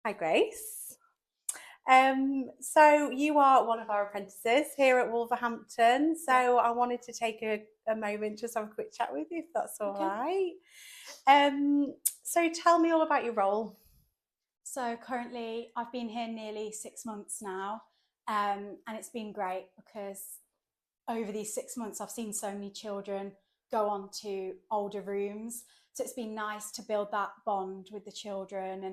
Hi, Grace. So you are one of our apprentices here at Wolverhampton. So I wanted to take a moment just have a quick chat with you, if that's all Okay. right. So tell me all about your role. So currently, I've been here nearly 6 months now, and it's been great because over these 6 months, I've seen so many children go on to older rooms. So it's been nice to build that bond with the children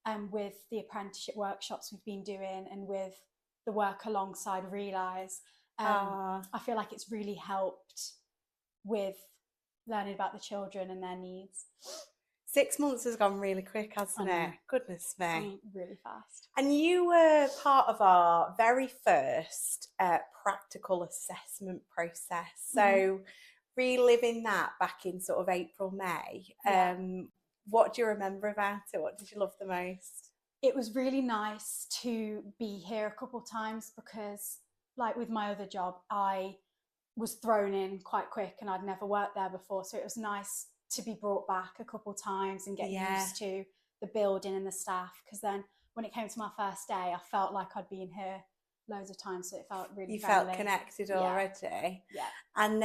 and with the apprenticeship workshops we've been doing and with the work alongside Realise. Ah, I feel like it's really helped with learning about the children and their needs. 6 months has gone really quick, I hasn't it? know Goodness it's me. gone really fast. And you were part of our very first practical assessment process. So reliving that back in sort of April, May, Yeah. what do you remember about it? What did you love the most? It was really nice to be here a couple of times because, like with my other job, I was thrown in quite quick and I'd never worked there before. So it was nice to be brought back a couple of times and get Yeah, used to the building and the staff. Because then when it came to my first day, I felt like I'd been here loads of times. So it felt really you felt friendly. connected Yeah, already. yeah. And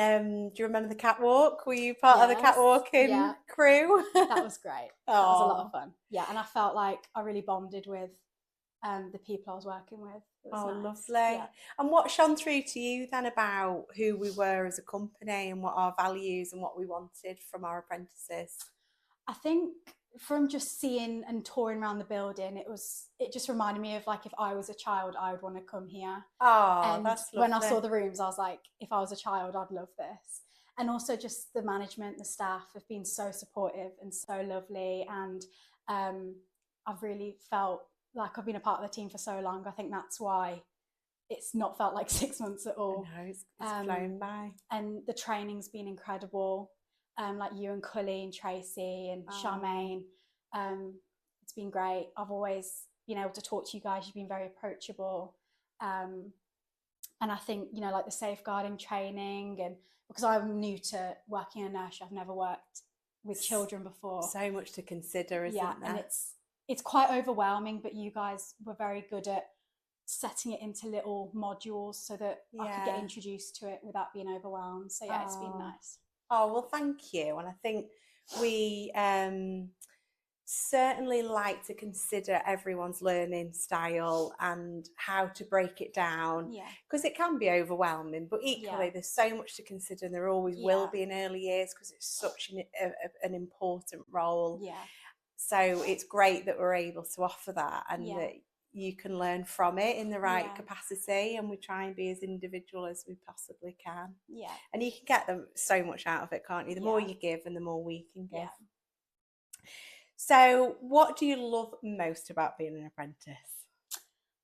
do you remember the catwalk? Were you part of the Yes, catwalking yeah. crew? That was great. That was a lot of Oh, fun. Yeah. And I felt like I really bonded with the people I was working with. It was oh, nice. Yeah. lovely. And what shone through to you then about who we were as a company and what our values and what we wanted from our apprentices? I think from just seeing and touring around the building, it just reminded me of like if I was a child, I would want to come here. Oh, And that's when I saw lovely. the rooms, I was like, if I was a child, I'd love this. And also just the management, the staff have been so supportive and so lovely. And I've really felt like I've been a part of the team for so long. I think that's why it's not felt like 6 months at I all. know it's Um, flown by. and the training's been incredible. Like you and Cully and Tracy and Oh, Charmaine. Um, it's been great. I've always been able to talk to you guys. You've been very approachable. Um, and I think, like the safeguarding training, and because I'm new to working in a nursery, I've never worked with children before. so much to consider, Yeah, isn't and there? it's quite overwhelming, but you guys were very good at setting it into little modules so that I could get Yeah. introduced to it without being overwhelmed. So yeah, it's been Oh, nice. oh, well, thank you. And I think we certainly like to consider everyone's learning style and how to break it down Yeah, because it can be overwhelming, but yeah, equally, there's so much to consider, and there always will yeah, be in early years because it's such an important role. yeah, So it's great that we're able to offer that and yeah, that you can learn from it in the right yeah, capacity, and we try and be as individual as we possibly can. yeah, And you can get them so much out of it, can't you? The more yeah, you give and the more we can give. yeah. So what do you love most about being an apprentice?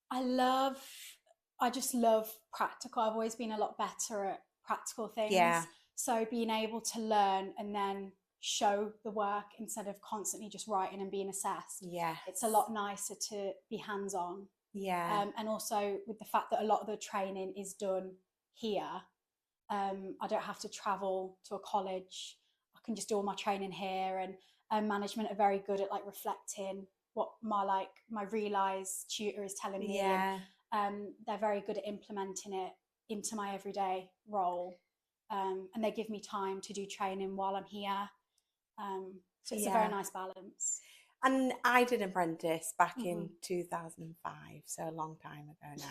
I love, I just love practical. I've always been a lot better at practical Yeah, things. So being able to learn and then show the work instead of constantly just writing and being assessed, yes, it's a lot nicer to be hands on. yeah, And also with the fact that a lot of the training is done here, I don't have to travel to a college. I can just do all my training here, and management are very good at like reflecting what my Realise tutor is telling me, and yeah, they're very good at implementing it into my everyday role. And they give me time to do training while I'm here. So it's a very yeah. nice balance. And I did an apprentice back Mm-hmm. in 2005, so a long time ago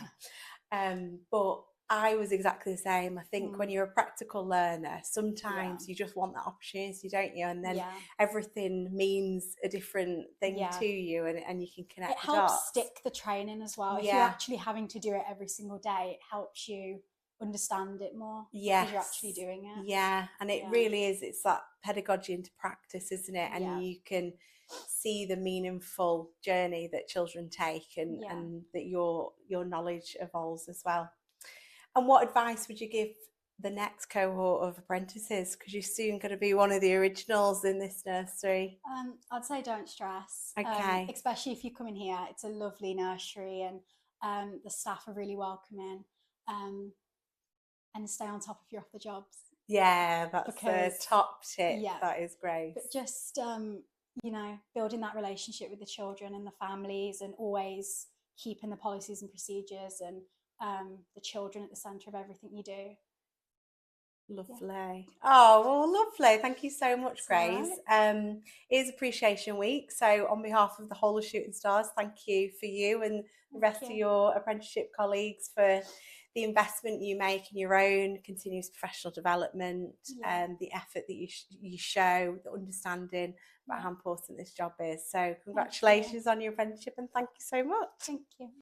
now. But I was exactly the same. I think when Mm. you're a practical learner, Yeah, sometimes you just want that opportunity, don't you? And then yeah, everything means a different thing yeah. to you, and you can It connect the helps dots. stick the training as well. If you're Yeah, actually having to do it every single day, it helps you understand it more because you're actually yes, doing it. yeah. And it Yeah, really is, it's that pedagogy into practice, isn't it? And yeah, you can see the meaningful journey that children take, yeah. and that your knowledge evolves as well. And what advice would you give the next cohort of apprentices? Because you're soon going to be one of the originals in this nursery. I'd say don't stress, Okay. especially if you come in here. It's a lovely nursery, and the staff are really welcoming. Um, and stay on top of your off the jobs Yeah, that's a because top tip. yeah, That is Grace. but just you know, building that relationship with the children and the families, and always keeping the policies and procedures and the children at the centre of everything you do. Lovely. Oh, well, lovely. Thank you so much, It's Grace. It is Appreciation Week. So, on behalf of the whole of Shooting Stars, thank you for you and the rest of your apprenticeship colleagues for the investment you make in your own continuous professional development, and the effort that you show, the understanding about how important this job is. So, congratulations on your apprenticeship, and thank you so much. Thank you.